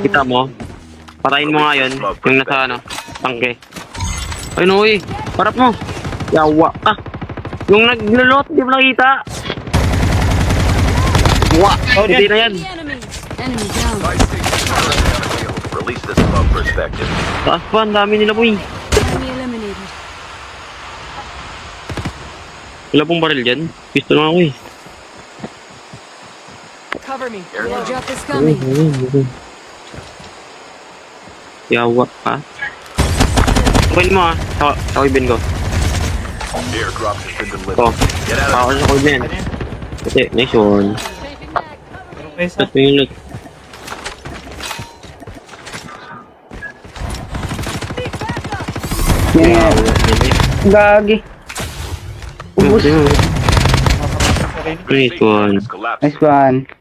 Kita mo? Patayin mo nga yun. Yung nasa ano, tangke. Ay no, harap mo. Yawa ka. Yung naglulot, di mo nakita. Wa! Hindi na yan. Enemy down. Release the smoke perspective. Taas pa, ang dami nila boy. Enemy eliminated. Wala pong baril dyan. Pisto lang ako eh. Cover me. Airdrop is coming. Yawa ka. Kunin mo ah. Sakibin ko. Airdrop has been delivered. Ito. Get out of Ako sa sakibin. Kasi, nice one. Tapos mo yung loot. Yeah. Gagi. Ubus. Nice one. collapse. Nice one.